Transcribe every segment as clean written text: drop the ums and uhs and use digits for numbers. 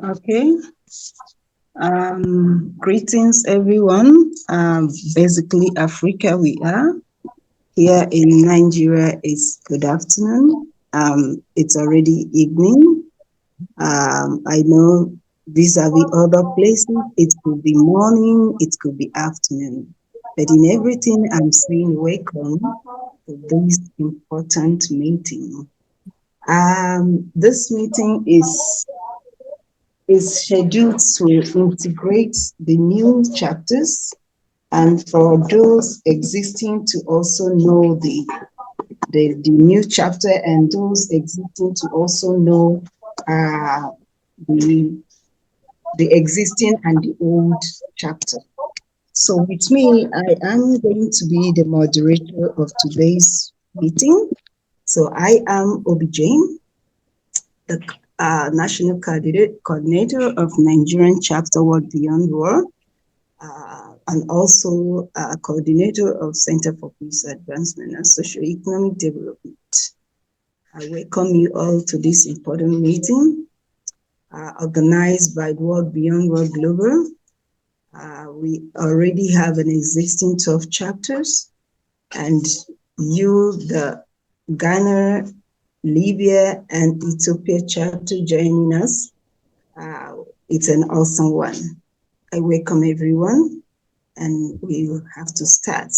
Okay. Greetings, everyone. Basically, Africa, we are. Here in Nigeria, it's good afternoon. It's already evening. I know vis-a-vis other places, it could be morning, it could be afternoon. But in everything, I'm saying welcome to this important meeting. This meeting is scheduled to integrate the new chapters and for those existing to also know the new chapter and those existing to also know uh, the, the existing and the old chapter. So with me, I am going to be the moderator of today's meeting. So I am Obi Jane, the National Coordinator of Nigerian Chapter World Beyond War, and also coordinator of Center for Peace Advancement and Socio-Economic Development. I welcome you all to this important meeting organized by World Beyond War Global. We already have an existing 12 chapters, and you, the Ghana, Libya, and Ethiopia chapter joining us. It's an awesome one. I welcome everyone, and we will have to start.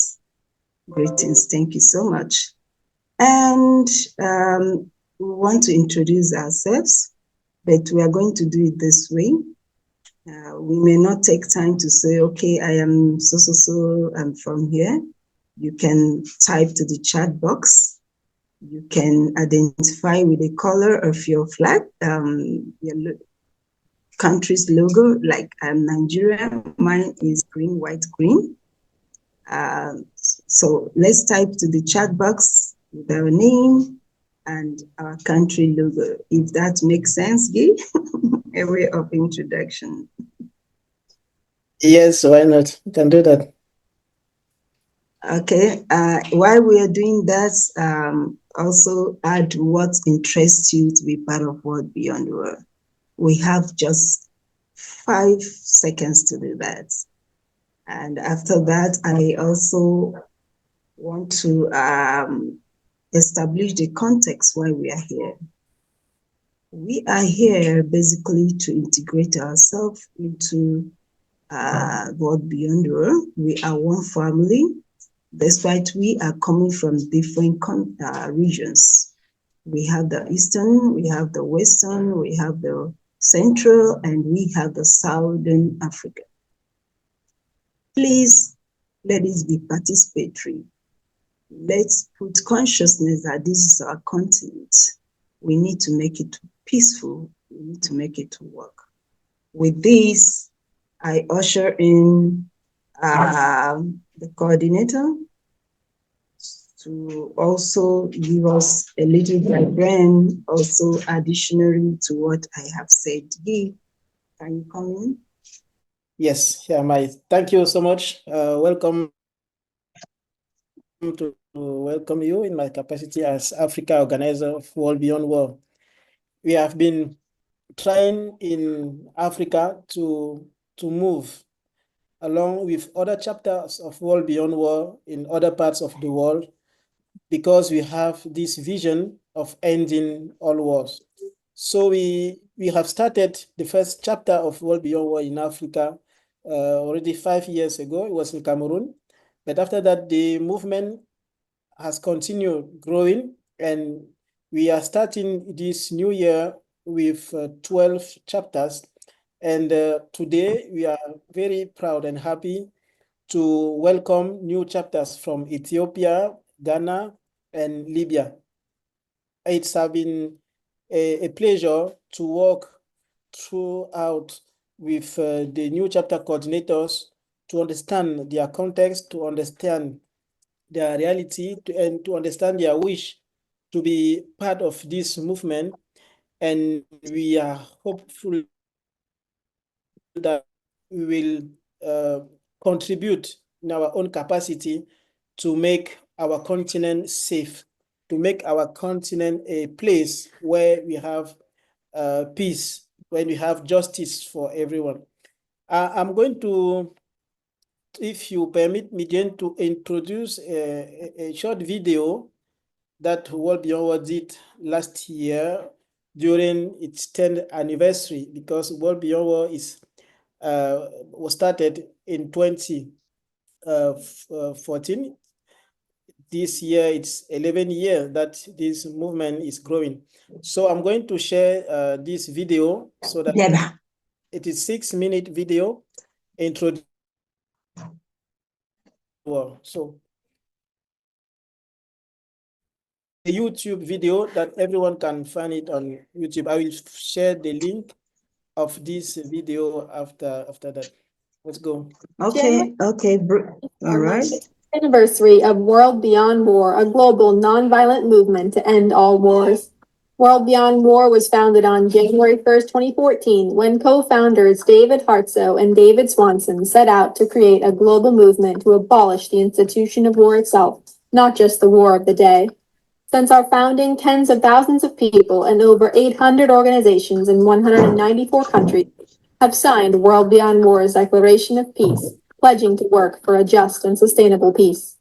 Greetings, thank you so much. And we want to introduce ourselves, but we are going to do it this way. We may not take time to say, okay, I am so, I'm from here. You can type to the chat box. You can identify with the color of your flag, your country's logo, like Nigeria. Mine is green, white, green. So let's type to the chat box with our name and our country logo, if that makes sense, Guy. A way of introduction. Yes, why not? You can do that. Okay, while we are doing that, also add what interests you to be part of World Beyond War. We have just 5 seconds to do that. And after that, I also want to establish the context why we are here. We are here basically to integrate ourselves into World Beyond War. We are one family, despite we are coming from different regions. We have the Eastern, we have the Western, we have the Central, and we have the Southern Africa. Please, let this be participatory. Let's put consciousness that this is our continent. We need to make it peaceful. We need to make it work. With this, I usher in the coordinator to also give us a little background, also additionally to what I have said. Guy, can you come in? Yes, yeah, thank you so much. Welcome to welcome you in my capacity as Africa organizer of World Beyond War. We have been trying in Africa to move along with other chapters of World Beyond War in other parts of the world, because we have this vision of ending all wars. So we have started the first chapter of World Beyond War in Africa already 5 years ago. It was in Cameroon. But after that, the movement has continued growing, and we are starting this new year with 12 chapters. And today we are very proud and happy to welcome new chapters from Ethiopia, Ghana, and Libya. It's been a pleasure to work throughout with the new chapter coordinators to understand their context, to understand their reality, and to understand their wish to be part of this movement. And we are hopeful that we will contribute in our own capacity to make our continent safe, to make our continent a place where we have peace when we have justice for everyone. I'm going to, if you permit me, Jane, to introduce a short video that World Beyond War did last year during its 10th anniversary, because World Beyond War was started in 2014. This year it's 11 years that this movement is growing. So I'm going to share this video so that it is 6-minute video introducing war. So a YouTube video that everyone can find it on YouTube. I will share the link of this video after that. Let's go. Okay, all right. Anniversary of World Beyond War, a global nonviolent movement to end all wars. World Beyond War was founded on January 1st, 2014, when co-founders David Hartsoe and David Swanson set out to create a global movement to abolish the institution of war itself, not just the war of the day. Since our founding, tens of thousands of people and over 800 organizations in 194 countries have signed World Beyond War's Declaration of Peace, pledging to work for a just and sustainable peace.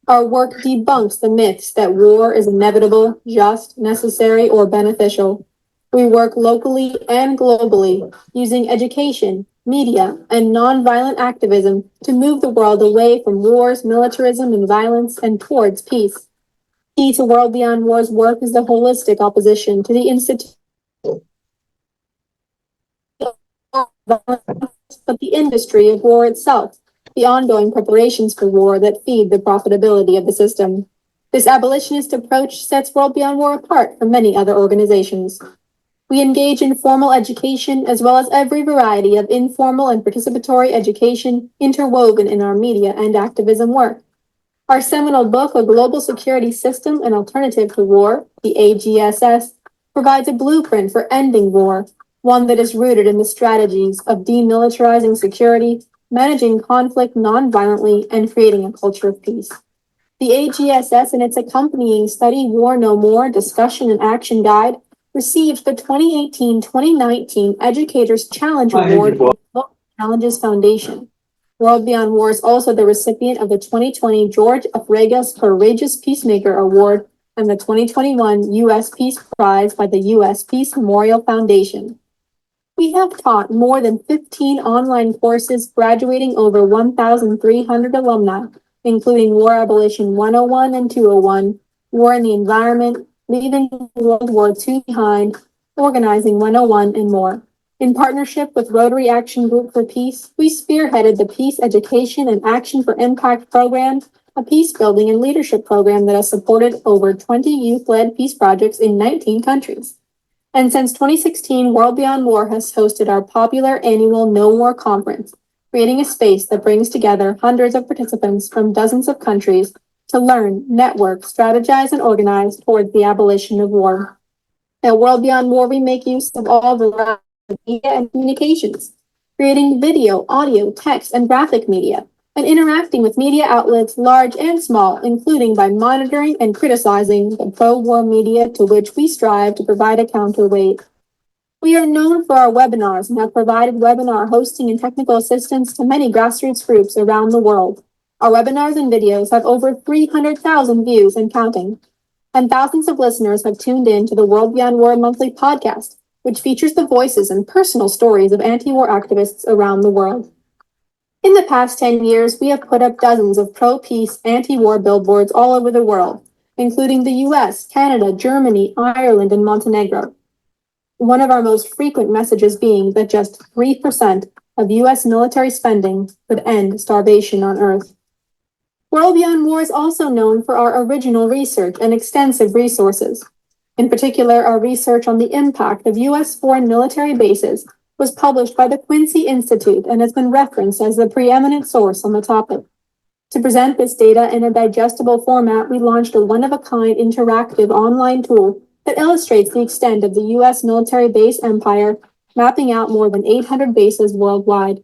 Our work debunks the myths that war is inevitable, just, necessary, or beneficial. We work locally and globally, using education, media, and nonviolent activism to move the world away from wars, militarism, and violence and towards peace. Key to World Beyond War's work is the holistic opposition to the institution, but the industry of war itself, the ongoing preparations for war that feed the profitability of the system. This abolitionist approach sets World Beyond War apart from many other organizations. We engage in formal education as well as every variety of informal and participatory education interwoven in our media and activism work. Our seminal book, A Global Security System, An Alternative to War, the AGSS, provides a blueprint for ending war, one that is rooted in the strategies of demilitarizing security, managing conflict nonviolently, and creating a culture of peace. The AGSS and its accompanying study, War No More, Discussion and Action Guide, received the 2018-2019 Educators Challenge Award from the Challenges Foundation. World Beyond War is also the recipient of the 2020 George F. Regas Courageous Peacemaker Award and the 2021 U.S. Peace Prize by the U.S. Peace Memorial Foundation. We have taught more than 15 online courses, graduating over 1,300 alumni, including War Abolition 101 and 201, War in the Environment, Leaving World War II Behind, Organizing 101, and more. In partnership with Rotary Action Group for Peace, we spearheaded the Peace Education and Action for Impact program, a peace building and leadership program that has supported over 20 youth-led peace projects in 19 countries. And since 2016, World Beyond War has hosted our popular annual No War Conference, creating a space that brings together hundreds of participants from dozens of countries to learn, network, strategize, and organize towards the abolition of war. At World Beyond War, we make use of all varieties of media and communications, creating video, audio, text, and graphic media, and interacting with media outlets large and small, including by monitoring and criticizing the pro-war media to which we strive to provide a counterweight. We are known for our webinars and have provided webinar hosting and technical assistance to many grassroots groups around the world. Our webinars and videos have over 300,000 views and counting, and thousands of listeners have tuned in to the World Beyond War monthly podcast, which features the voices and personal stories of anti-war activists around the world. In the past 10 years, we have put up dozens of pro-peace, anti-war billboards all over the world, including the US, Canada, Germany, Ireland, and Montenegro. One of our most frequent messages being that just 3% of US military spending could end starvation on Earth. World Beyond War is also known for our original research and extensive resources. In particular, our research on the impact of U.S. foreign military bases was published by the Quincy Institute and has been referenced as the preeminent source on the topic. To present this data in a digestible format, we launched a one-of-a-kind interactive online tool that illustrates the extent of the U.S. military base empire, mapping out more than 800 bases worldwide.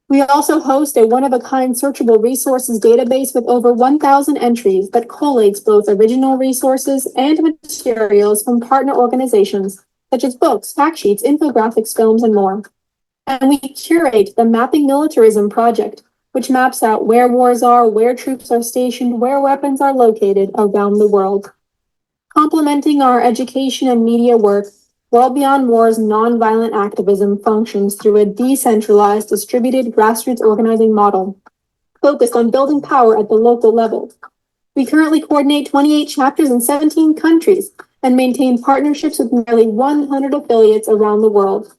We also host a one-of-a-kind searchable resources database with over 1,000 entries that collates both original resources and materials from partner organizations such as books, fact sheets, infographics, films, and more. And we curate the Mapping Militarism project, which maps out where wars are, where troops are stationed, where weapons are located around the world. Complementing our education and media work, World Beyond War's nonviolent activism functions through a decentralized, distributed grassroots organizing model focused on building power at the local level. We currently coordinate 28 chapters in 17 countries and maintain partnerships with nearly 100 affiliates around the world.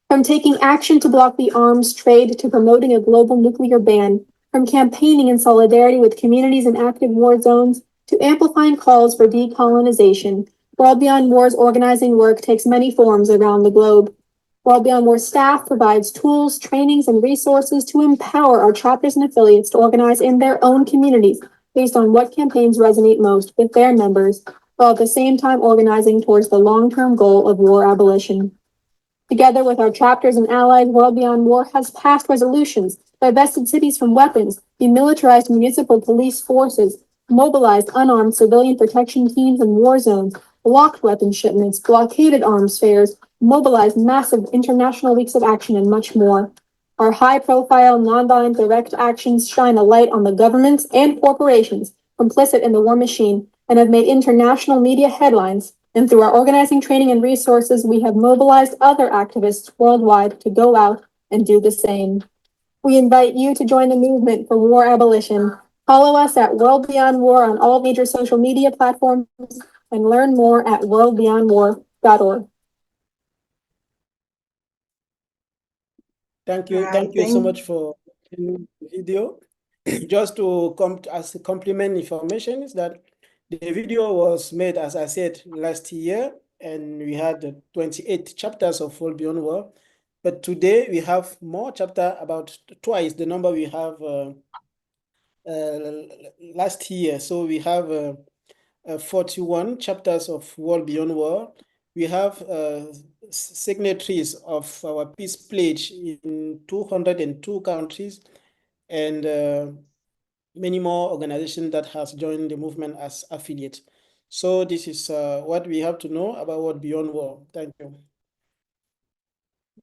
From taking action to block the arms trade to promoting a global nuclear ban, from campaigning in solidarity with communities in active war zones to amplifying calls for decolonization, World Beyond War's organizing work takes many forms around the globe. World Beyond War staff provides tools, trainings, and resources to empower our chapters and affiliates to organize in their own communities based on what campaigns resonate most with their members, while at the same time organizing towards the long-term goal of war abolition. Together with our chapters and allies, World Beyond War has passed resolutions, divested cities from weapons, demilitarized municipal police forces, mobilized unarmed civilian protection teams in war zones, blocked weapon shipments, blockaded arms fairs, mobilized massive international weeks of action, and much more. Our high-profile, nonviolent direct actions shine a light on the governments and corporations complicit in the war machine and have made international media headlines. And through our organizing, training, and resources, we have mobilized other activists worldwide to go out and do the same. We invite you to join the movement for war abolition. Follow us at World Beyond War on all major social media platforms and learn more at WorldBeyondWar.org. Thank you. Thank you so much for the video. Just to come as a complement information is that the video was made, as I said, last year, and we had 28 chapters of World Beyond War. But today we have more chapter, about twice the number we have last year. So we have 41 chapters of World Beyond War. We have signatories of our peace pledge in 202 countries, and many more organizations that has joined the movement as affiliates. So this is what we have to know about World Beyond War. Thank you.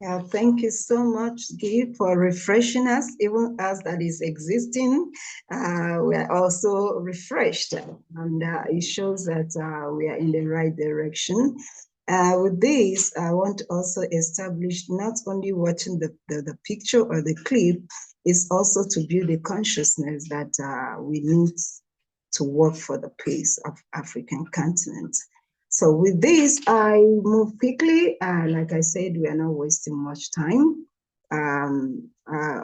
Yeah, thank you so much, Guy, for refreshing us. Even as that is existing, we are also refreshed, and it shows that we are in the right direction. With this, I want to also establish not only watching the picture or the clip, is also to build a consciousness that we need to work for the peace of African continent. So with this, I move quickly. Like I said, we are not wasting much time.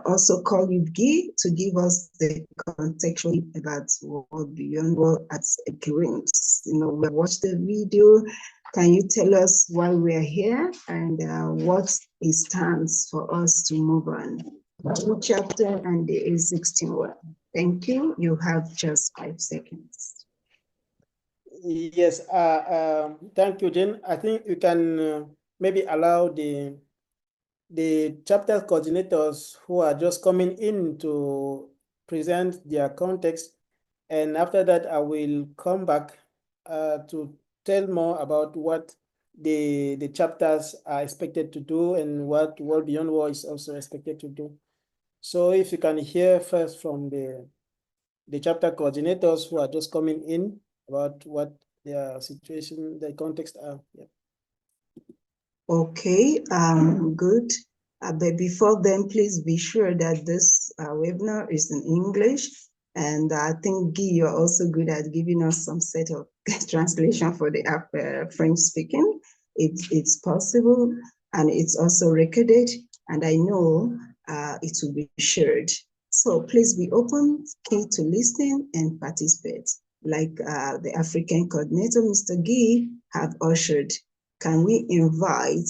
Also call you Guy to give us the contextual about World Beyond War at a glimpse. You know, we watched the video. Can you tell us why we are here and what it stands for us to move on? New chapter and the A16 one. Thank you. You have just 5 seconds. Yes, thank you, Jane. I think you can maybe allow the chapter coordinators who are just coming in to present their context, and after that I will come back to tell more about what the chapters are expected to do and what World Beyond War is also expected to do. So if you can hear first from the chapter coordinators who are just coming in about what their situation, the context are. Yeah. Okay, good. But before then, please be sure that this webinar is in English. And I think, Guy, you're also good at giving us some set of translation for the French speaking. It's possible, and it's also recorded, and I know it will be shared. So please be open, key to listen and participate. Like the African coordinator, Mr. Guy, have ushered. Can we invite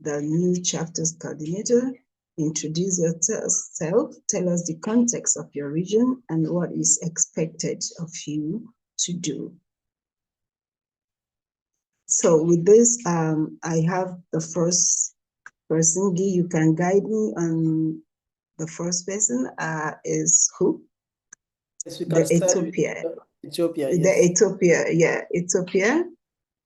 the new chapters coordinator? Introduce yourself, tell us the context of your region and what is expected of you to do. So with this, I have the first person. Guy, you can guide me on the first person. Is who? Yes, we the can start Ethiopia. Ethiopia, yes. The Ethiopia, yeah, Ethiopia.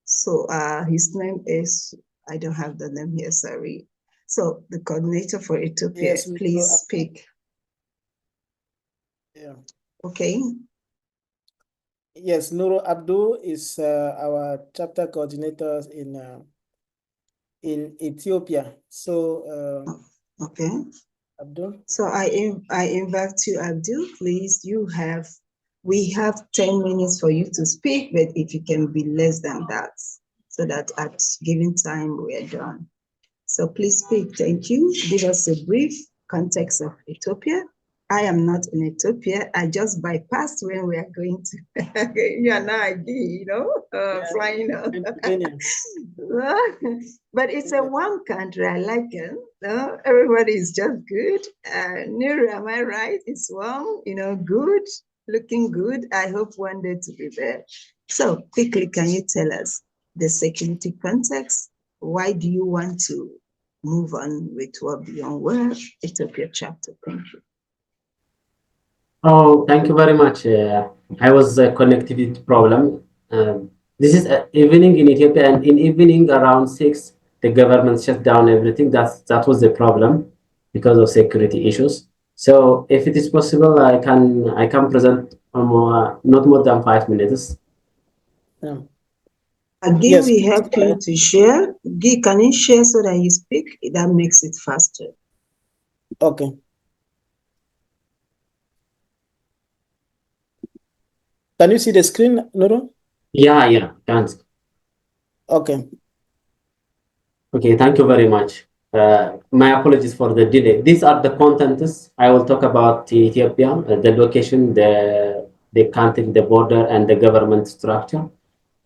So his name is I don't have the name here, sorry. So the coordinator for Ethiopia, Yes, please speak. Yeah. Okay. Yes, Nuro Abdul is our chapter coordinator in Ethiopia. So, okay. Abdul. So I invite you, Abdul. Please, we have 10 minutes for you to speak, but if you can be less than that, so that at given time we are done. So please speak. Thank you. Give us a brief context of Ethiopia. I am not in Ethiopia. I just bypassed when we are going to. You are now ID, flying out. But it's a one country. I like it. Everybody is just good. Nuru, am I right? It's warm, good, looking good. I hope one day to be there. So quickly, can you tell us the security context? Why do you want to move on with WorldBeyondWar Ethiopia chapter? Thank you. Oh, thank you very much. I was a connectivity problem. This is evening in Ethiopia, and in evening around 6, the government shut down everything. That was the problem because of security issues. So, if it is possible, I can present not more than 5 minutes. Yeah. Again, we help you to share. Guy, can you share so that you speak? That makes it faster. Okay. Can you see the screen, Nuru? Yeah, thanks. Okay. Okay, thank you very much. My apologies for the delay. These are the contents. I will talk about Ethiopia, the location, the country, the border, and the government structure,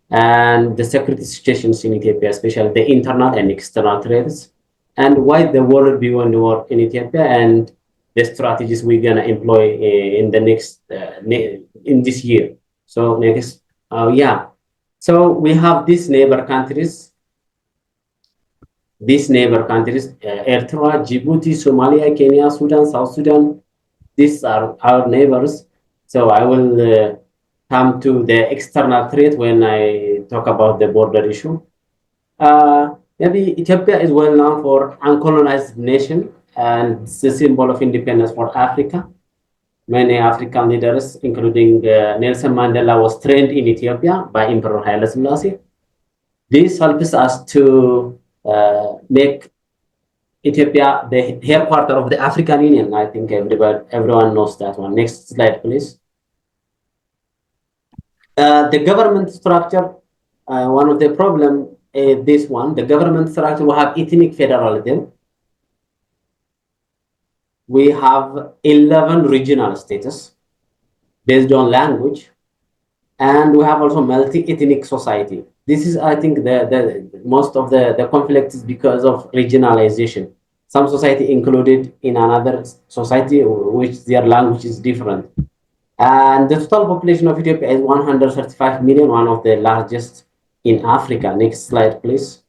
and the security situations in Ethiopia, especially the internal and external threats, and why the world beyond war in Ethiopia, and the strategies we're gonna employ in the next in this year. So next, yeah. So we have these neighbor countries. These neighbor countries, Eritrea, Djibouti, Somalia, Kenya, Sudan, South Sudan, these are our neighbors. So I will come to the external threat when I talk about the border issue. Maybe Ethiopia is well known for uncolonized nation and it's the symbol of independence for Africa. Many African leaders, including Nelson Mandela, was trained in Ethiopia by Emperor Haile Selassie. This helps us to make Ethiopia the headquarter of the African Union. I think everyone knows that one. Next slide, please. The government structure, one of the problem is this one. The government structure will have ethnic federalism. We have 11 regional states based on language, and we have also multi-ethnic society. This is, I think, the most of the conflict is because of regionalization. Some society included in another society, which their language is different. And the total population of Ethiopia is 135 million, one of the largest in Africa. Next slide, please.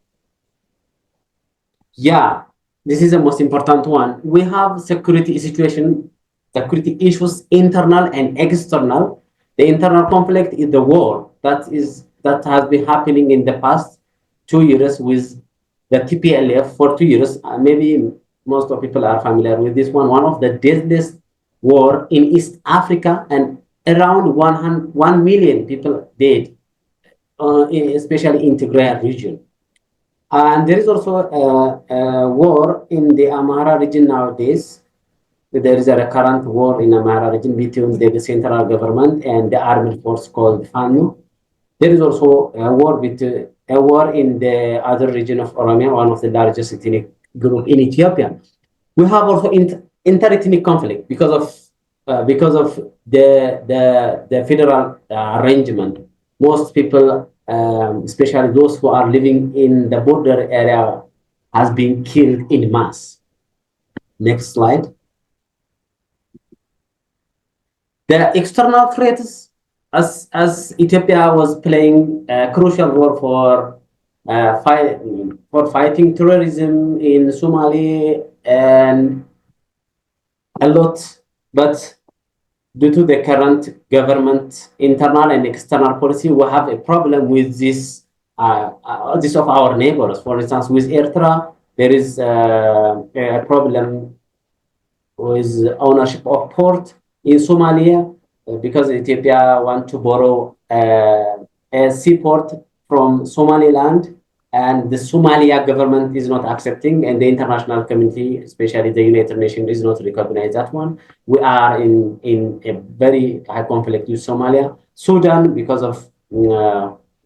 Yeah, this is the most important one. We have security issues, internal and external. The internal conflict is the war that has been happening in the past 2 years with the TPLF for 2 years. Maybe most of people are familiar with this one. One of the deadliest war in East Africa, and around 1 million people dead, especially in Tigray region. And there is also a war in the Amhara region nowadays. There is a current war in Amhara region between the central government and the armed force called FANU. There is also a war in the other region of Oromia, one of the largest ethnic group in Ethiopia. We have also inter-ethnic conflict because of the federal arrangement. Most people, especially those who are living in the border area, has been killed in mass. Next slide. The external threats, as Ethiopia was playing a crucial role for fighting terrorism in Somalia and a lot, but due to the current government internal and external policy, we have a problem with this this of our neighbors. For instance, with Eritrea, there is a problem with ownership of port in Somalia because Ethiopia want to borrow a seaport from Somaliland, and the Somalia government is not accepting, and the international community, especially the United Nations, is not recognize that one. We are in a very high conflict with Somalia. Sudan, because of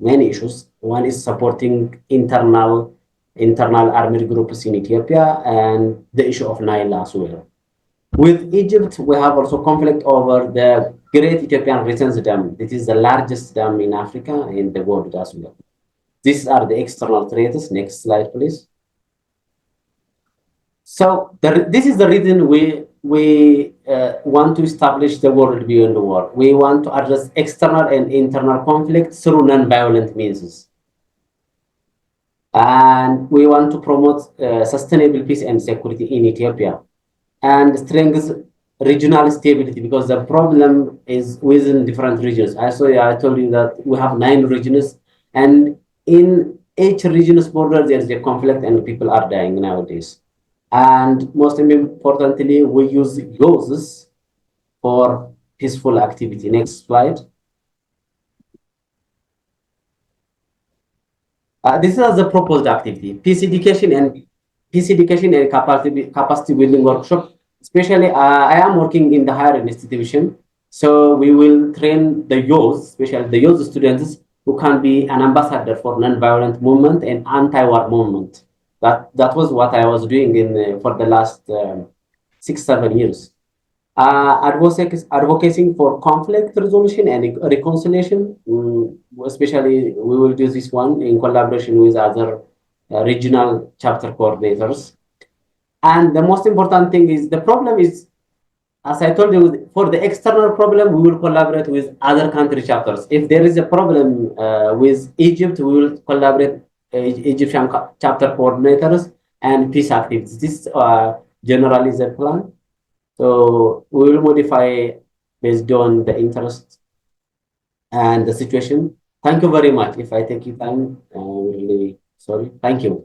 many issues. One is supporting internal armed groups in Ethiopia, and the issue of Nile as well. With Egypt, we have also conflict over the Great Ethiopian Renaissance Dam. This is the largest dam in Africa, in the world as well. These are the external threats. Next slide, please. So this is the reason we want to establish the world beyond the war. We want to address external and internal conflict through non-violent means. And we want to promote sustainable peace and security in Ethiopia and strengthen regional stability, because the problem is within different regions. I told you that we have 9 regions, and in each region's border there is a conflict and people are dying nowadays. And most importantly, we use laws for peaceful activity. Next slide. This is the proposed activity: peace education and capacity building workshop. Especially, I am working in the higher institution, so we will train the youth, especially the youth students, who can be an ambassador for non-violent movement and anti-war movement. That was what I was doing in for the last 6-7 years. Advocating for conflict resolution and reconciliation. Especially, we will do this one in collaboration with other regional chapter coordinators. And the most important thing is, the problem is, as I told you, for the external problem, we will collaborate with other country chapters. If there is a problem with Egypt, we will collaborate Egyptian chapter coordinators and peace activities. This generally is a plan. So we will modify based on the interest and the situation. Thank you very much. If I take your time, I'm really sorry. Thank you.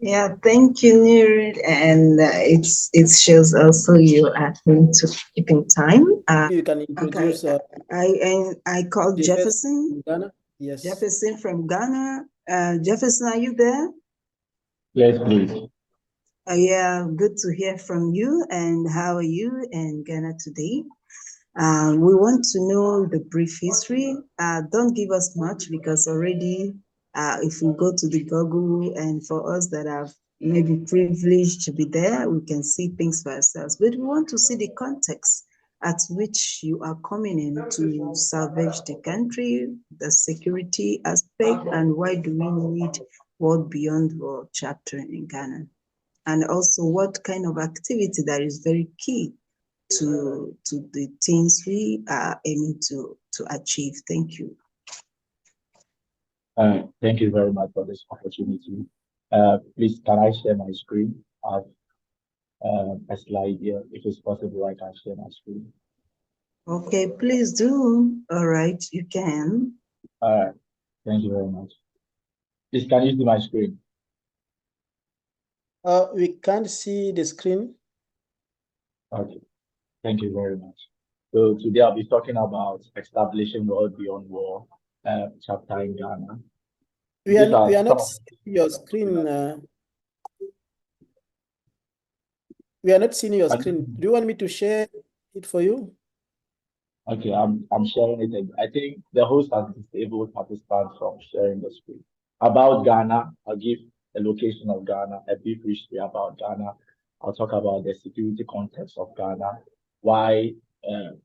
Yeah, thank you, Nir. And it shows also you are going to keeping time. You can introduce. I called Jefferson. From Ghana. Yes. Jefferson from Ghana. Jefferson, are you there? Yes, please. Yeah, good to hear from you. And how are you in Ghana today? We want to know the brief history. Don't give us much, because already, if we go to the Google, and for us that have maybe privileged to be there, we can see things for ourselves. But we want to see the context at which you are coming in to salvage the country, the security aspect, and why do we need World Beyond War chapter in Ghana? And also what kind of activity that is very key to the things we are aiming to achieve. Thank you. Thank you very much for this opportunity. Please, can I share my screen? I have a slide here. If it's possible, I can share my screen. Okay, please do. All right, you can. All right. Thank you very much. Please, can you see my screen? We can't see the screen. Okay. Thank you very much. So today I'll be talking about establishing World Beyond War chapter in Ghana. We are not seeing your screen. We are not seeing your screen. Do you want me to share it for you? Okay, I'm sharing it. I think the host has disabled participants from sharing the screen. About Ghana, I'll give the location of Ghana, a brief history about Ghana. I'll talk about the security context of Ghana, why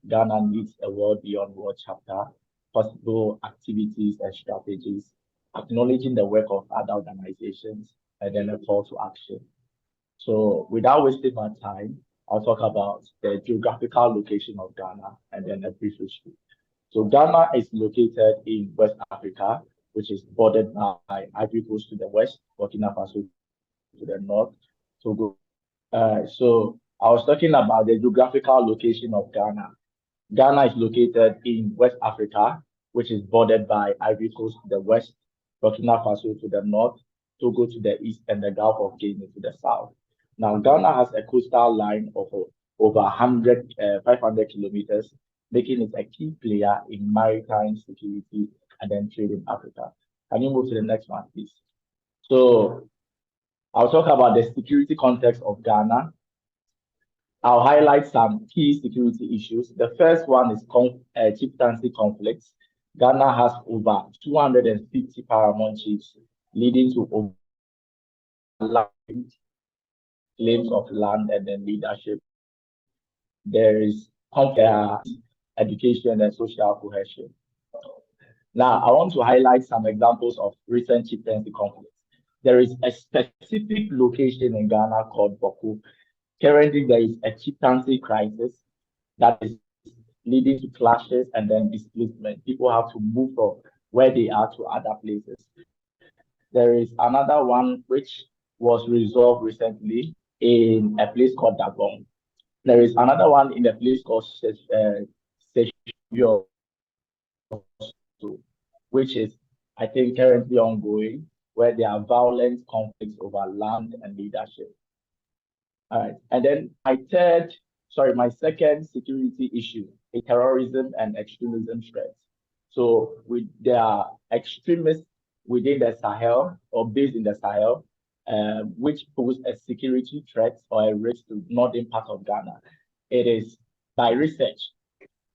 Ghana needs a World Beyond War chapter, possible activities and strategies, acknowledging the work of other organizations, and then a call to action. So without wasting my time, I'll talk about the geographical location of Ghana and then a brief history. So Ghana is located in West Africa, which is bordered by Ivory Coast to the west, Burkina Faso to the north, Togo. So I was talking about the geographical location of Ghana. Ghana is located in West Africa, which is bordered by Ivory Coast to the west, Burkina Faso to the north, Togo to the east, and the Gulf of Guinea to the south. Now, Ghana has a coastal line of over 500 kilometers, making it a key player in maritime security and then trade in Africa. Can you move to the next one, please? So I'll talk about the security context of Ghana. I'll highlight some key security issues. The first one is chieftaincy conflicts. Ghana has over 250 paramount chiefs, leading to over claims of land and then leadership. There is education and social cohesion. Now, I want to highlight some examples of recent chieftaincy conflicts. There is a specific location in Ghana called Boko. Currently, there is a chieftaincy crisis that is leading to clashes and then displacement. People have to move from where they are to other places. There is another one which was resolved recently in a place called Dabong. There is another one in a place called Seshio, which is, I think, currently ongoing, where there are violent conflicts over land and leadership. All right. And then my second security issue is terrorism and extremism threats. So there are extremists within the Sahel or based in the Sahel, which pose a security threat or a risk to northern part of Ghana. It is by research,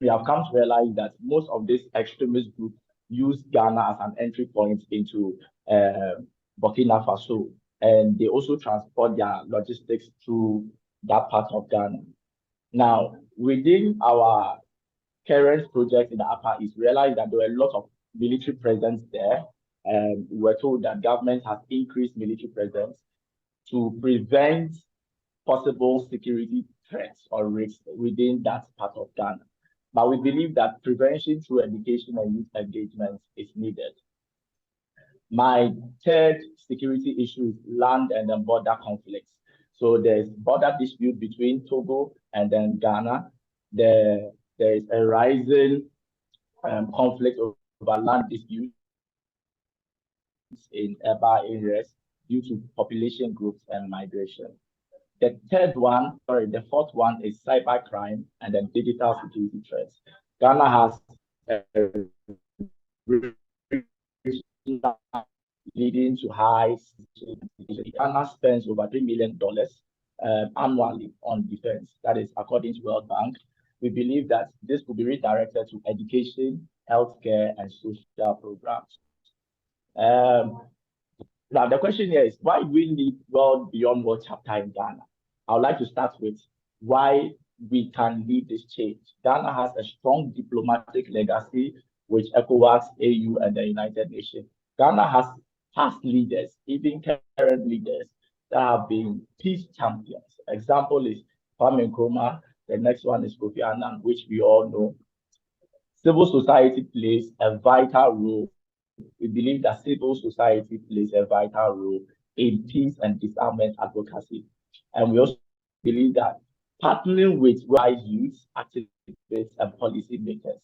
we have come to realize that most of these extremist groups use Ghana as an entry point into Burkina Faso, and they also transport their logistics through that part of Ghana. Now, within our current project in the Upper East, we realized that there were a lot of military presence there, and we were told that government has increased military presence to prevent possible security threats or risks within that part of Ghana. But we believe that prevention through education and youth engagement is needed. My third security issue is land and then border conflicts. So there's border dispute between Togo and then Ghana. There is a rising conflict over land disputes in urban areas due to population groups and migration. The fourth one is cybercrime and then digital security threats. Ghana has leading to high. Ghana spends over $3 million annually on defense. That is according to World Bank. We believe that this could be redirected to education, healthcare, and social programs. Now, the question here is, why do we need World Beyond War chapter in Ghana? I would like to start with why we can lead this change. Ghana has a strong diplomatic legacy with ECOWAS, AU, and the United Nations. Ghana has past leaders, even current leaders, that have been peace champions. Example is Kwame Nkrumah. The next one is Kofi Annan, which we all know. Civil society plays a vital role. We believe that civil society plays a vital role in peace and disarmament advocacy. And we also believe that partnering with wise youth, activists, and policymakers.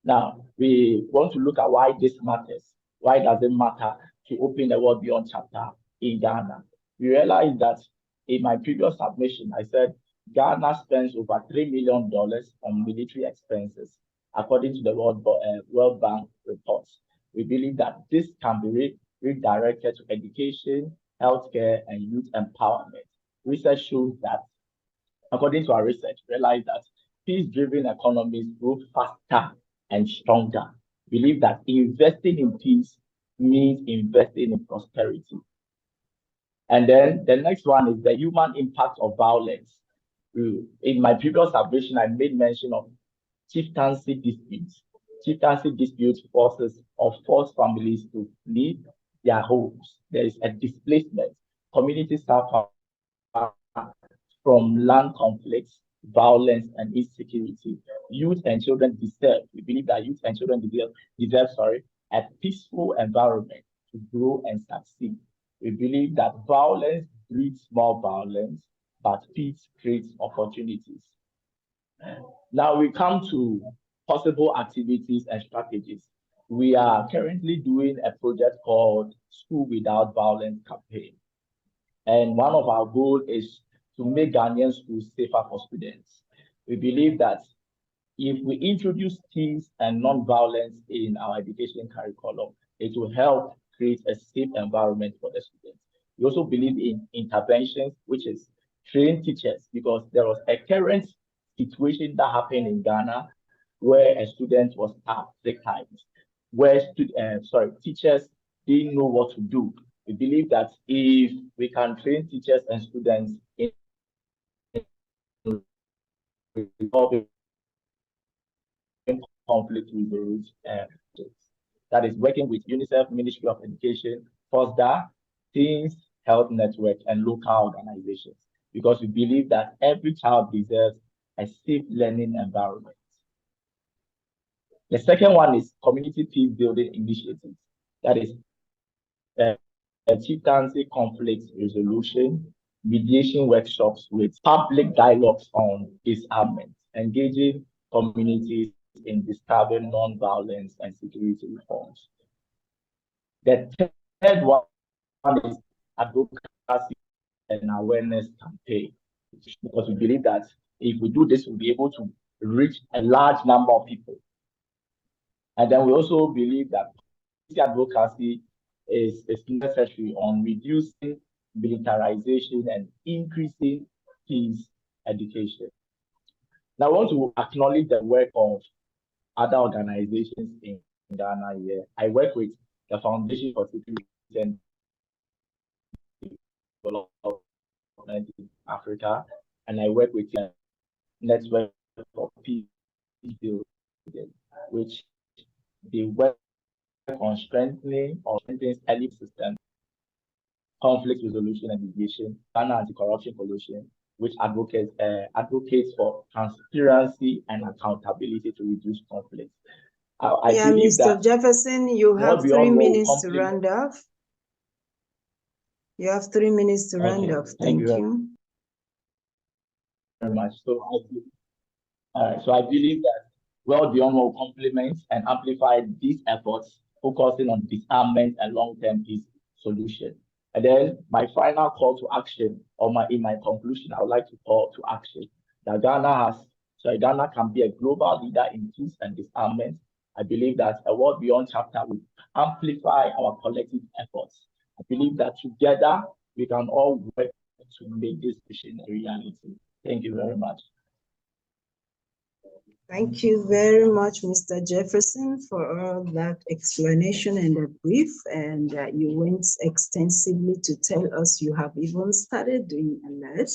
Now, we want to look at why this matters. Why does it matter to open the World Beyond chapter in Ghana? We realized that in my previous submission, I said Ghana spends over $3 million on military expenses, according to the World Bank reports. We believe that this can be redirected to education, healthcare, and youth empowerment. Research shows that, according to our research, realize that peace-driven economies grow faster and stronger. Believe that investing in peace means investing in prosperity. And then the next one is the human impact of violence. In my previous submission, I made mention of chieftaincy disputes. Chieftaincy disputes force families to leave their homes. There is a displacement. Communities suffer from land conflicts, violence, and insecurity. Youth and children we believe that youth and children deserve a peaceful environment to grow and succeed. We believe that violence breeds more violence, but peace creates opportunities. Now we come to possible activities and strategies. we are currently doing a project called School Without Violence campaign. And one of our goals is to make Ghanaian schools safer for students. We believe that if we introduce peace and non-violence in our education curriculum, it will help create a safe environment for the students. We also believe in interventions, which is train teachers, because there was a current situation that happened in Ghana where a student was stabbed 3 times, where teachers didn't know what to do. We believe that if we can train teachers and students in resolving conflict resolution, that is working with UNICEF, Ministry of Education, FOSDA, Teens Health Network, and local organizations, because we believe that every child deserves a safe learning environment. The second one is community peace building initiatives. That is chieftaincy conflict resolution, mediation workshops with public dialogues on disarmament, engaging communities in discovering non-violence and security reforms. The third one is advocacy and awareness campaign, because we believe that if we do this, we'll be able to reach a large number of people. And then we also believe that advocacy is necessary on reducing militarization and increasing peace education. Now, I want to acknowledge the work of other organizations in Ghana here. I work with the Foundation for Security and Development in Africa, and I work with the Network for Peace Building, which they work on strengthening early systems, conflict resolution and mediation, Ghana Anti-Corruption Coalition, which advocates for transparency and accountability to reduce conflict. I believe Mr. that Jefferson, you have 3 minutes to complement. round off. You have 3 minutes to round off. Thank you very much. So I believe that WorldBeyondWar will complement and amplify these efforts, focusing on disarmament and long-term peace solution. And then my final call to action, or in my conclusion, I would like to call to action that Ghana can be a global leader in peace and disarmament. I believe that a World Beyond chapter will amplify our collective efforts. I believe that together we can all work to make this vision a reality. Thank you very much. Thank you very much, Mr. Jefferson, for all that explanation and the brief. And you went extensively to tell us you have even started doing alert.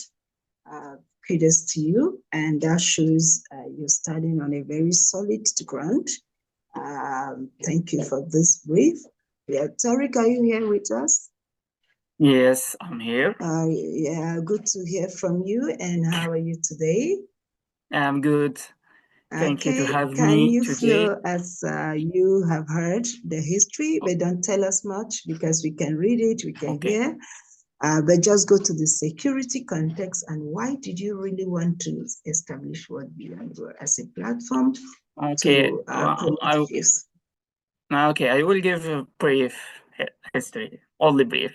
Kudos to you. And that shows you're starting on a very solid ground. Thank you for this brief. Yeah, Tariq, are you here with us? Yes, I'm here. Yeah, good to hear from you. And how are you today? I'm good. Thank you to have Can me you today. flow as you have heard the history, but don't tell us much because we can read it, we can hear. But just go to the security context and why did you really want to establish WorldBeyondWar as a platform to promote peace? Okay, I will give a brief history, only brief.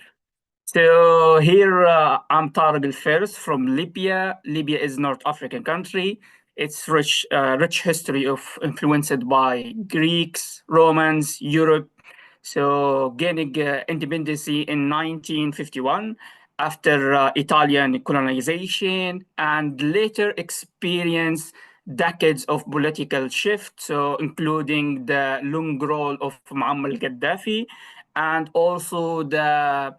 So here I'm Tariq al-Firs from Libya. Libya is North African country. It's rich history of influenced by Greeks, Romans, Europe. So gaining independence in 1951 after Italian colonization, and later experienced decades of political shift, so including the long rule of Muammar al-Gaddafi, and also the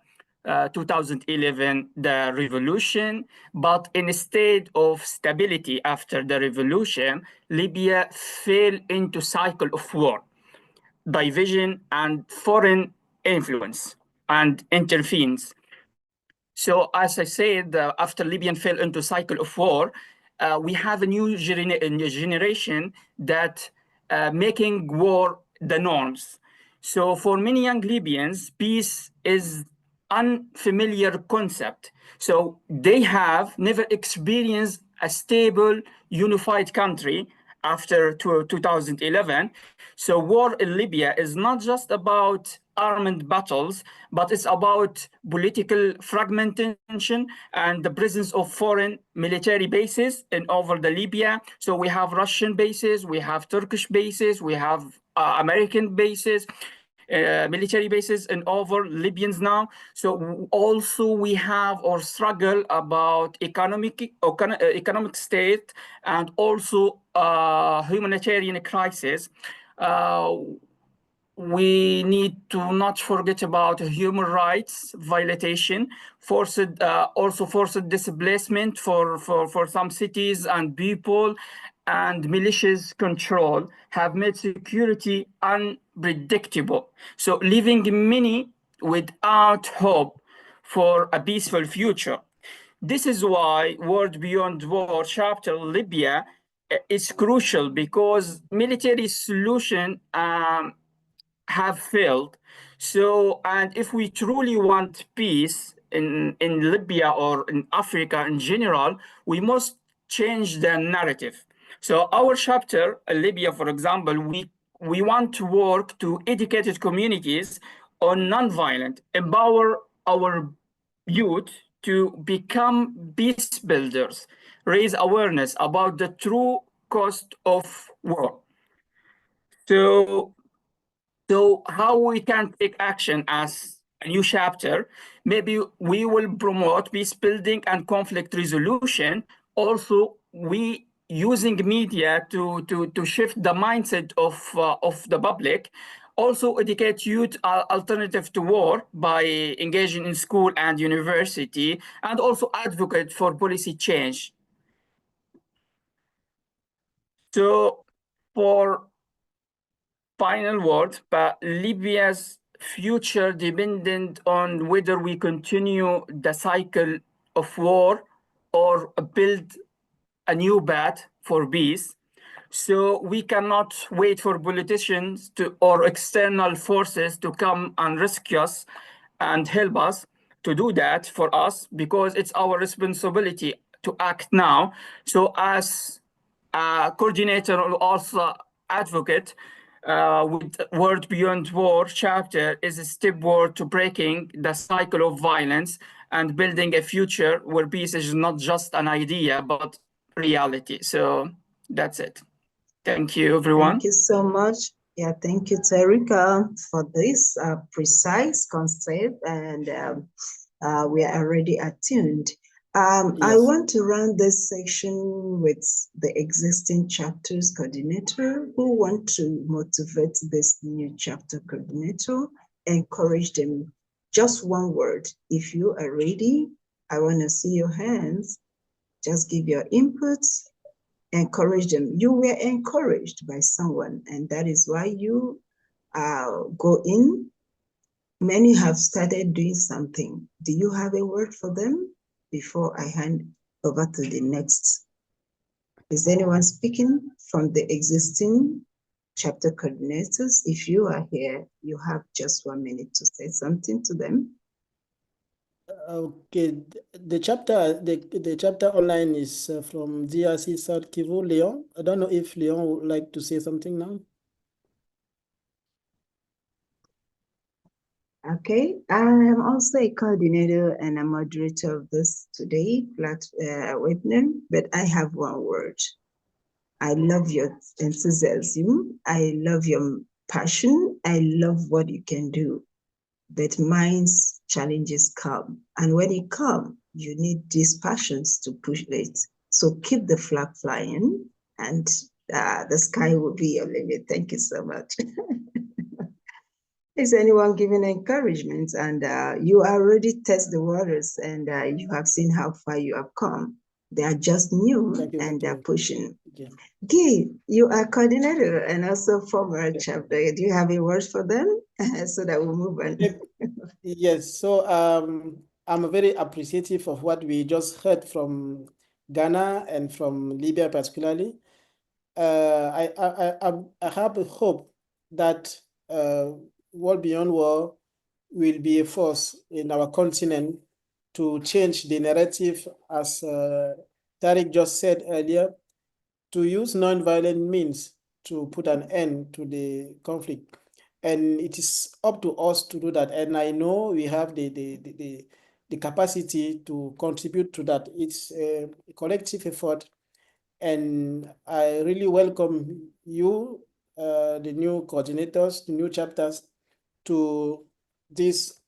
2011, the revolution. But instead of stability after the revolution, Libya fell into cycle of war, division, and foreign influence and interference. So as I said, after Libya fell into cycle of war, we have a new generation that making war the norms. So for many young Libyans, peace is unfamiliar concept. So they have never experienced a stable, unified country after 2011. So war in Libya is not just about armed battles, but it's about political fragmentation and the presence of foreign military bases in over the Libya. So we have Russian bases, we have Turkish bases, we have American bases, military bases in over Libyans now. So also we have or struggle about economic state and also humanitarian crisis. We need to not forget about human rights violation, also forced displacement for some cities and people, and militias control have made security unpredictable. So leaving many without hope for a peaceful future. This is why World Beyond War chapter Libya is crucial, because military solution have failed. So, and if we truly want peace in Libya or in Africa in general, we must change the narrative. So our chapter, Libya, for example, we want to work to educated communities on nonviolent, empower our youth to become peace builders, raise awareness about the true cost of war. So how we can take action as a new chapter? Maybe we will promote peace building and conflict resolution. Also, we using media to shift the mindset of the public. Also, educate youth alternative to war by engaging in school and university, and also advocate for policy change. So, for final word, but Libya's future dependent on whether we continue the cycle of war or build a new path for peace. So we cannot wait for politicians or external forces to come and rescue us and help us to do that for us, because it's our responsibility to act now. So as a coordinator or also advocate, with World Beyond War chapter is a step forward to breaking the cycle of violence and building a future where peace is not just an idea, but reality. So that's it. Thank you, everyone. Thank you so much. Yeah, thank you, Terika, for this precise concept, and we are already attuned. I want to run this section with the existing chapters coordinator who want to motivate this new chapter coordinator, encourage them. Just one word. If you are ready, I want to see your hands. Just give your inputs, encourage them. You were encouraged by someone, and that is why you go in. Many have started doing something. Do you have a word for them before I hand over to the next? Is anyone speaking from the existing chapter coordinators? If you are here, you have just 1 minute to say something to them. Okay, the chapter online is from DRC South Kivu, Leon. I don't know if Leon would like to say something now. Okay, I am also a coordinator and a moderator of this today webinar, but I have one word. I love your enthusiasm. I love your passion. I love what you can do. But mine's challenges come. And when it comes, you need these passions to push it. So keep the flag flying, and the sky will be your limit. Thank you so much. Is anyone giving encouragement? And you already test the waters, and you have seen how far you have come. They are just new and they're pushing. Guy, you are coordinator and also former chapter. Do you have a word for them so that we'll move on? Yes, so I'm very appreciative of what we just heard from Ghana and from Libya particularly. I have a hope that World Beyond War will be a force in our continent to change the narrative, as Tariq just said earlier, to use non-violent means to put an end to the conflict. And it is up to us to do that. And I know we have the capacity to contribute to that. It's a collective effort. And I really welcome you, the new coordinators, the new chapters, to this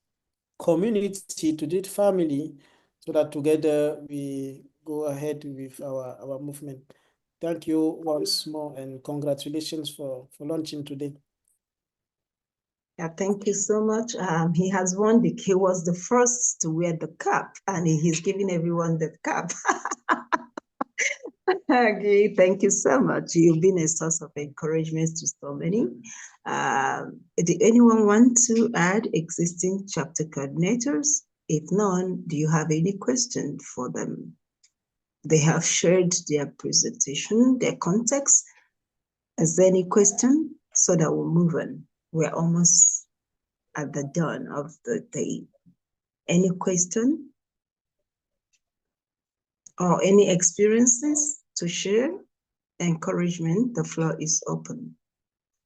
community, to this family, so that together we go ahead with our movement. Thank you once more, and congratulations for launching today. Yeah, thank you so much. He has won he was the first to wear the cap, and he's giving everyone the cap. Okay, thank you so much. You've been a source of encouragement to so many. Did anyone want to add existing chapter coordinators? If none, do you have any question for them? They have shared their presentation, their context. Is there any question? So that we'll move on. We're almost at the dawn of the day. Any question? Or any experiences to share? Encouragement, the floor is open.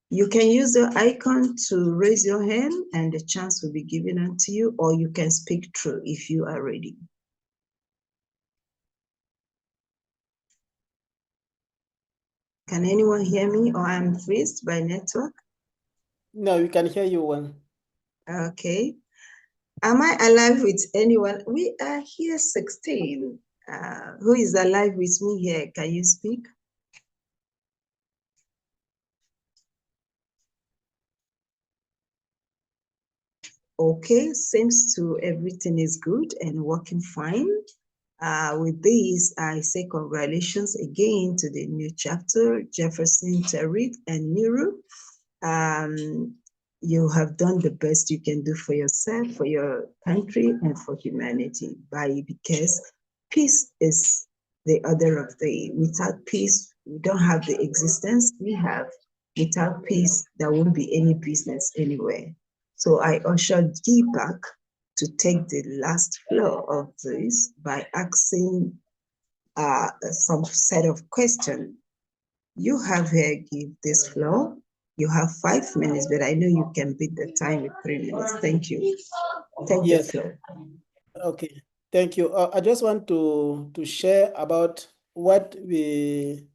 You can use the icon to raise your hand and the chance will be given unto you, or you can speak through if you are ready. Can anyone hear me, or I'm freezed by network? No, we can hear you well. Okay. Am I alive with anyone? We are here 16. Who is alive with me here? Can you speak? Okay, seems to everything is good and working fine. With this, I say congratulations again to the new chapter, Jefferson, Tariq, and Nuru. You have done the best you can do for yourself, for your country, and for humanity, because peace is the order of the day. Without peace, we don't have the existence we have. Without peace, there won't be any business anywhere. So I usher Deepak to take the last floor of this by asking some set of questions. You have here give this floor. You have 5 minutes, but I know you can beat the time with 3 minutes. Thank you. Take the floor. Okay, thank you. I just want to share about what we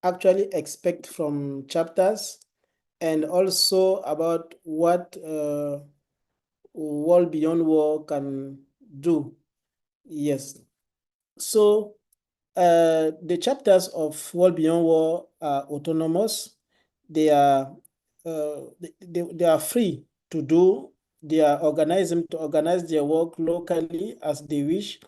actually expect from chapters, and also about what World Beyond War can do. Yes. So the chapters of World Beyond War are autonomous. They are they are free to do their organizing, to organize their work locally as they wish.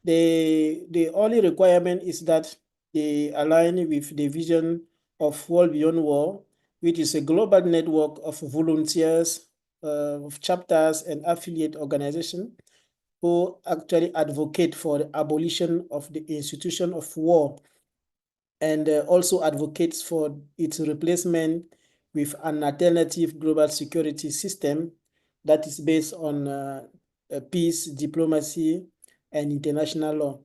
The only requirement is that they align with the vision of World Beyond War, which is a global network of volunteers, of chapters and affiliate organizations who actually advocate for the abolition of the institution of war, and also advocates for its replacement with an alternative global security system that is based on peace, diplomacy, and international law.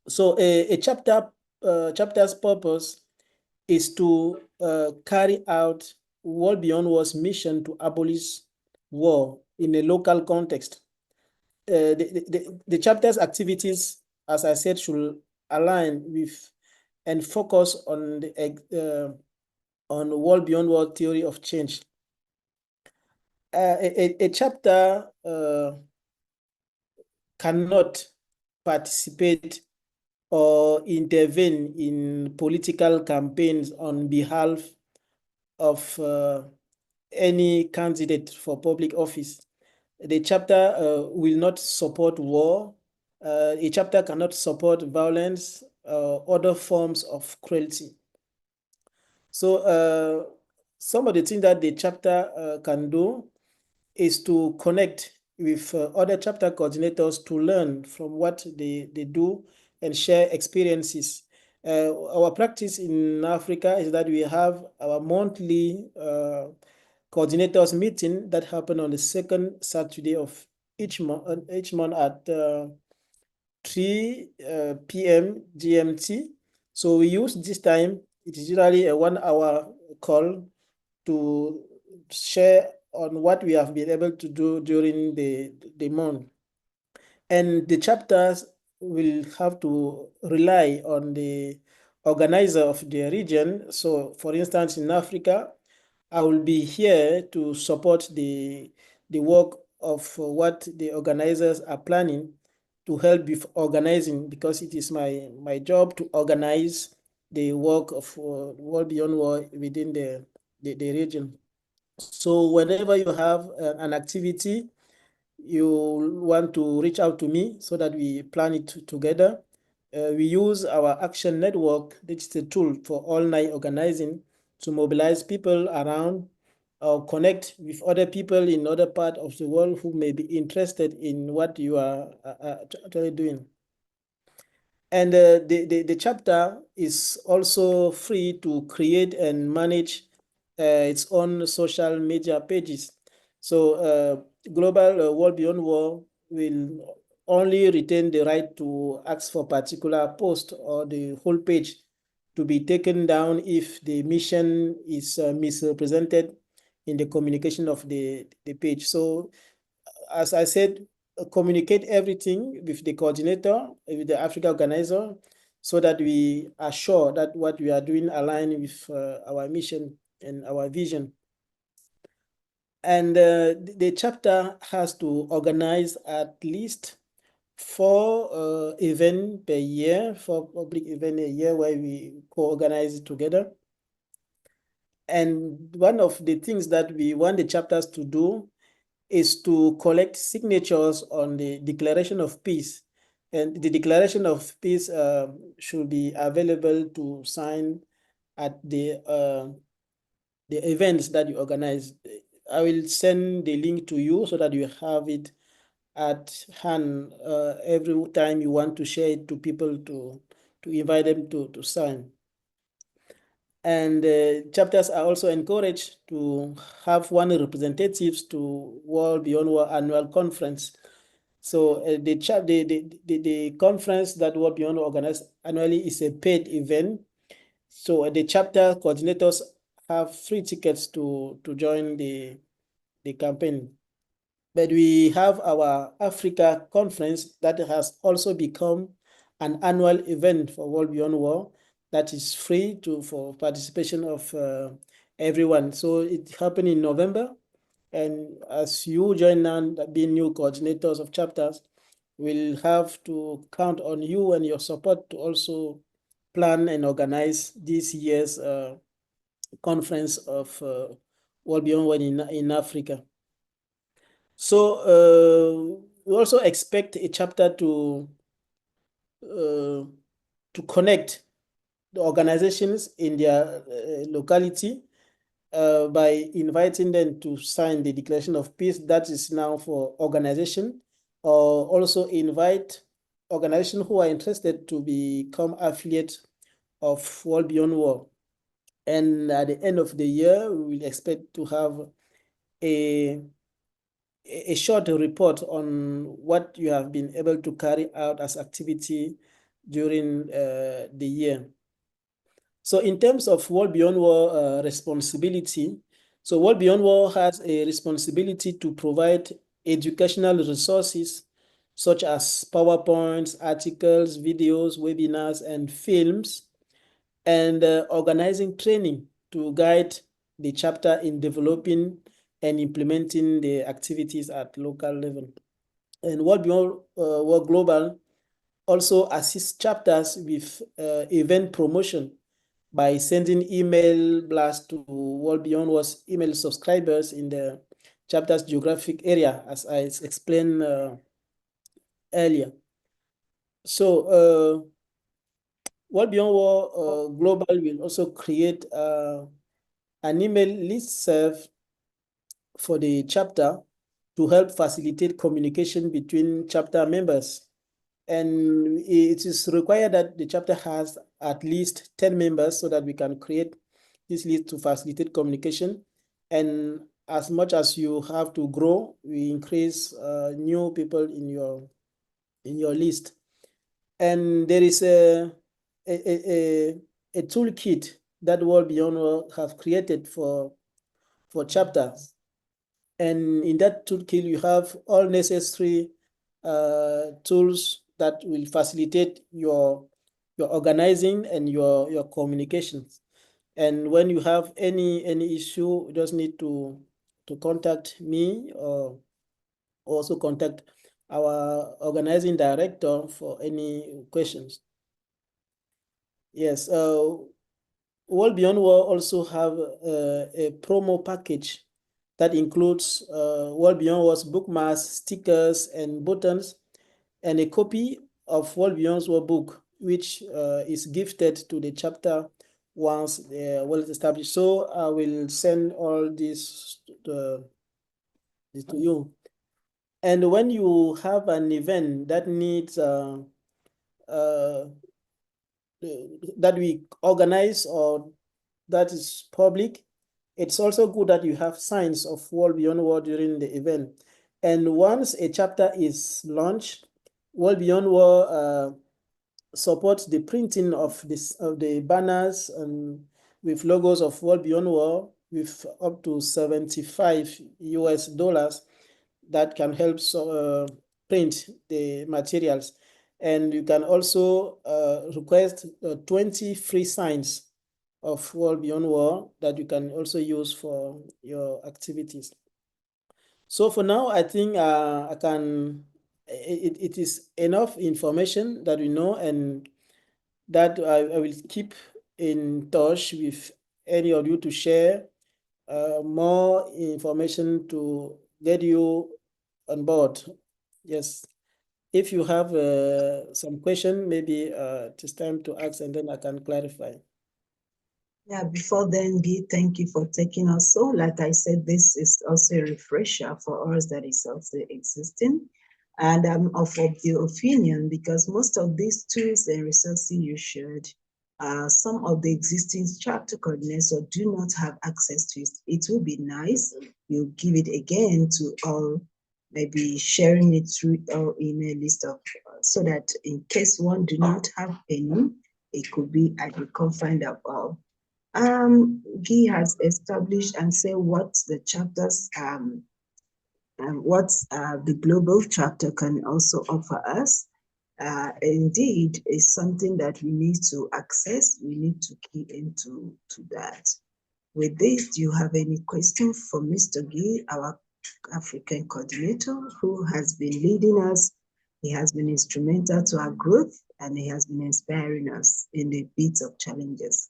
So a chapter's purpose is to carry out World Beyond War's mission to abolish war in a local context. The chapter's activities, as I said, should align with and focus on the World Beyond War theory of change. A chapter cannot participate or intervene in political campaigns on behalf of any candidate for public office. The chapter will not support war. A chapter cannot support violence or other forms of cruelty. So some of the things that the chapter can do is to connect with other chapter coordinators to learn from what they do and share experiences. Our practice in Africa is that we have our monthly coordinators meeting that happen on the second Saturday of each month at 3 p.m. GMT. So we use this time, it is usually a 1-hour call to share on what we have been able to do during the month. And the chapters will have to rely on the organizer of the region. So for instance, in Africa, I will be here to support the work of what the organizers are planning to help with organizing, because it is my job to organize the work of World Beyond War within the region. So whenever you have an activity, you want to reach out to me so that we plan it together. We use our action network, which is a tool for all-night organizing, to mobilize people around or connect with other people in other parts of the world who may be interested in what you are actually doing. And the chapter is also free to create and manage its own social media pages. So Global World Beyond War will only retain the right to ask for particular post or the whole page to be taken down if the mission is misrepresented in the communication of the page. So as I said, communicate everything with the coordinator, with the Africa organizer, so that we are sure that what we are doing align with our mission and our vision. And the chapter has to organize at least 4 events per year, 4 public events a year where we co-organize it together. And one of the things that we want the chapters to do is to collect signatures on the Declaration of Peace. And the Declaration of Peace should be available to sign at the events that you organize. I will send the link to you so that you have it at hand every time you want to share it to people to invite them to sign. And chapters are also encouraged to have one representatives to World Beyond War Annual Conference. So the conference that World Beyond War organizes annually is a paid event. So the chapter coordinators have free tickets to join the campaign. But we have our Africa conference that has also become an annual event for World Beyond War that is free for participation of everyone. So it happened in November. And as you join now, being new coordinators of chapters, we'll have to count on you and your support to also plan and organize this year's conference of World Beyond War in Africa. So we also expect a chapter to connect the organizations in their locality by inviting them to sign the Declaration of Peace that is now for organization, or also invite organizations who are interested to become affiliates of World Beyond War. And at the end of the year, we will expect to have a short report on what you have been able to carry out as activity during the year. So in terms of World Beyond War responsibility, so World Beyond War has a responsibility to provide educational resources such as PowerPoints, articles, videos, webinars, and films, and organizing training to guide the chapter in developing and implementing the activities at local level. And World Beyond War Global also assists chapters with event promotion by sending email blasts to World Beyond War's email subscribers in the chapter's geographic area, as I explained earlier. So World Beyond War Global will also create an email listserv for the chapter to help facilitate communication between chapter members. And it is required that the chapter has at least 10 members so that we can create this list to facilitate communication. And as much as you have to grow, we increase new people in your list. And there is a a toolkit that World Beyond War have created for chapters. And in that toolkit, you have all necessary tools that will facilitate your organizing and your communications. And when you have any issue, you just need to contact me or also contact our organizing director for any questions. Yes, World Beyond War also have a promo package that includes World Beyond War's bookmarks, stickers, and buttons, and a copy of World Beyond War book, which is gifted to the chapter once well established. So I will send all this to you. And when you have an event that needs that we organize or that is public, it's also good that you have signs of World Beyond War during the event. And once a chapter is launched, World Beyond War supports the printing of the banners and with logos of World Beyond War with up to $75 US that can help print the materials. And you can also request 20 free signs of World Beyond War that you can also use for your activities. So for now, I think it is enough information that we know, and that I will keep in touch with any of you to share more information to get you on board. Yes. If you have some question, maybe it's time to ask and then I can clarify. Yeah, before then, Guy, thank you for taking us. So, like I said, this is also a refresher for us that is also existing. And I'm of the opinion, because most of these tools and resources you shared, some of the existing chapter coordinators do not have access to it. It will be nice you give it again to all, maybe sharing it through our email list of, so that in case one do not have any, it could be at the confine of all. Guy has established and said what the chapters and what the global chapter can also offer us. Indeed, is something that we need to access. We need to key into that. With this, do you have any question for Mr. Guy, our African coordinator, who has been leading us? He has been instrumental to our growth, and he has been inspiring us in the bits of challenges.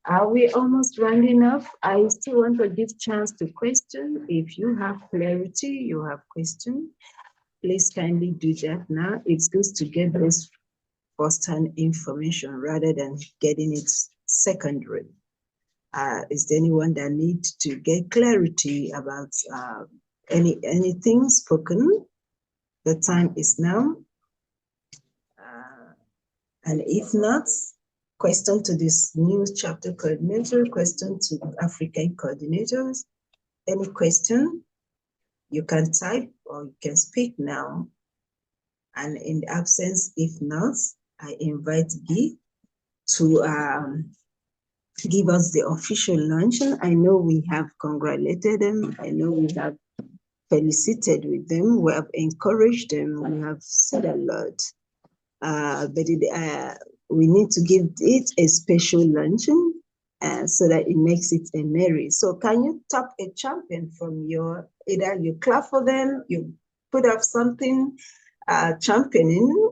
Are we almost rounding up? I still want to give chance to question. If you have clarity, you have question, please kindly do that now. It's good to get this first-hand information rather than getting it secondary. Is there anyone that needs to get clarity about anything spoken? The time is now. And if not, question to this new chapter coordinator, question to African coordinators. Any question, you can type or you can speak now. And in the absence, if not, I invite Guy to give us the official launching. I know we have congratulated them. I know we have felicitated with them. We have encouraged them. We have said a lot. But we need to give it a special luncheon so that it makes it a merry. So can you tap a champion from your, either you clap for them, you put up something championing,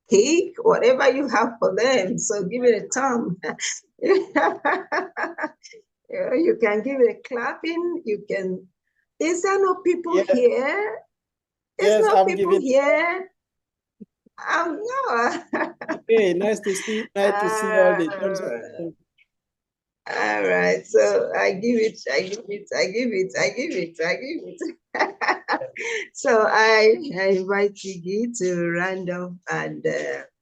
cake, whatever you have for them. So give it a thumb. You can give it a clapping. You can. Is there no people here? Is no people here? No. Okay, nice to see. Nice to see all the thumbs up. All right, so I give it. So I invite Gigi to round up and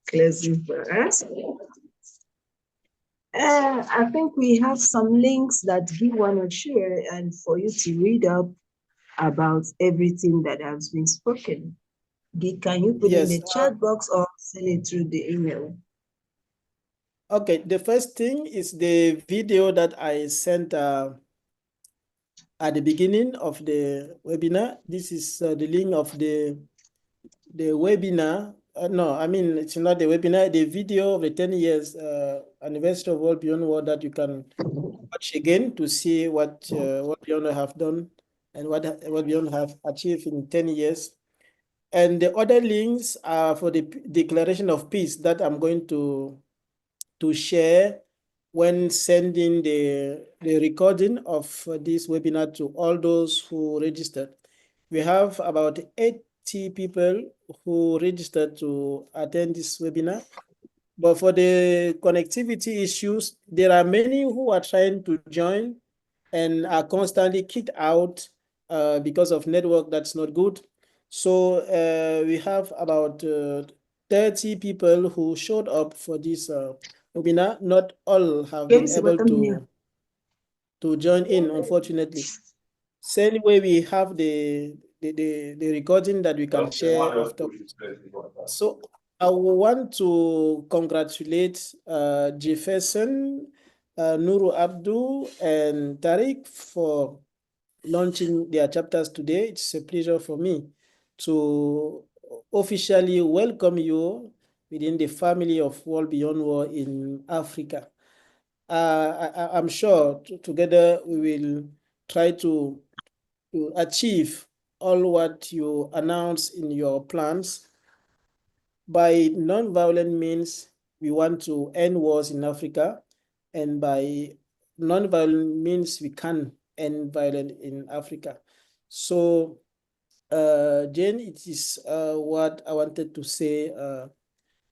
closing for us. I think we have some links that we want to share and for you to read up about everything that has been spoken. Can you put in the chat box or send it through the email? Okay, the first thing is the video that I sent at the beginning of the webinar. This is the link of the webinar. No, I mean, it's not the webinar, the video of the 10 years anniversary of World Beyond War that you can watch again to see what Beyond have done and what Beyond have achieved in 10 years. And the other links are for the declaration of peace that I'm going to share when sending the recording of this webinar to all those who registered. We have about 80 people who registered to attend this webinar. But for the connectivity issues, there are many who are trying to join and are constantly kicked out because of network that's not good. So we have about 30 people who showed up for this webinar. Not all have been able to join in, unfortunately. Same way we have the recording that we can share after. So I want to congratulate Jefferson, Nuru Abdu, and Tariq for launching their chapters today. It's a pleasure for me to officially welcome you within the family of World Beyond War in Africa. I'm sure together we will try to achieve all what you announce in your plans. By non-violent means, we want to end wars in Africa, and by non-violent means, we can end violence in Africa. So, Jane, it is what I wanted to say.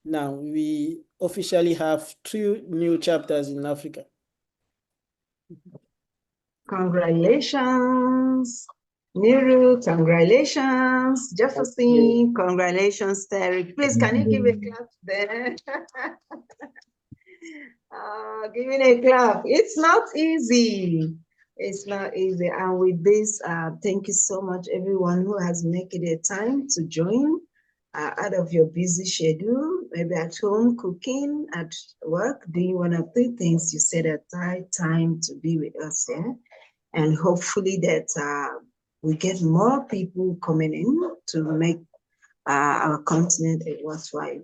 Now, we officially have 3 new chapters in Africa. Congratulations, Niru. Congratulations, Jefferson. Congratulations, Terry. Please, can you give a clap there? Giving a clap. It's not easy. It's not easy. And with this, thank you so much, everyone who has made it a time to join out of your busy schedule, maybe at home, cooking, at work, doing one of the things you set aside time to be with us here. And hopefully that we get more people coming in to make our continent a worthwhile.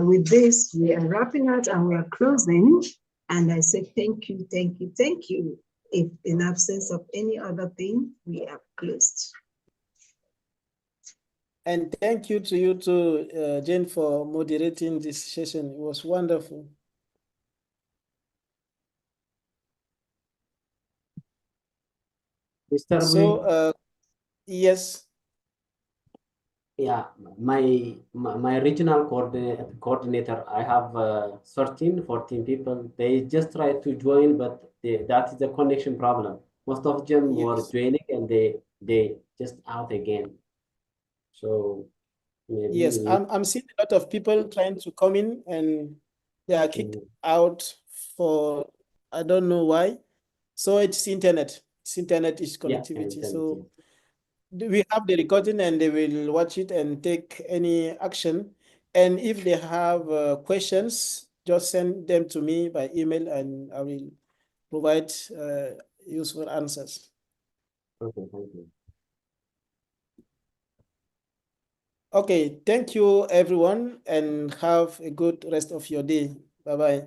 With this, we are wrapping up and we are closing. And I say thank you, thank you, thank you. If in absence of any other thing, we are closed. And thank you to you too, Jane, for moderating this session. It was wonderful. Mr. So, yes. Yeah, my regional coordinator, I have 13, 14 people. They just try to join, but that is the connection problem. Most of them were joining and they just out again. So maybe yes, I'm seeing a lot of people trying to come in and they are kicked out for I don't know why. So it's internet. It's internet is connectivity. Yeah, so we have the recording and they will watch it and take any action. And if they have questions, just send them to me by email and I will provide useful answers. Okay, thank you. Okay, thank you everyone and have a good rest of your day. Bye-bye.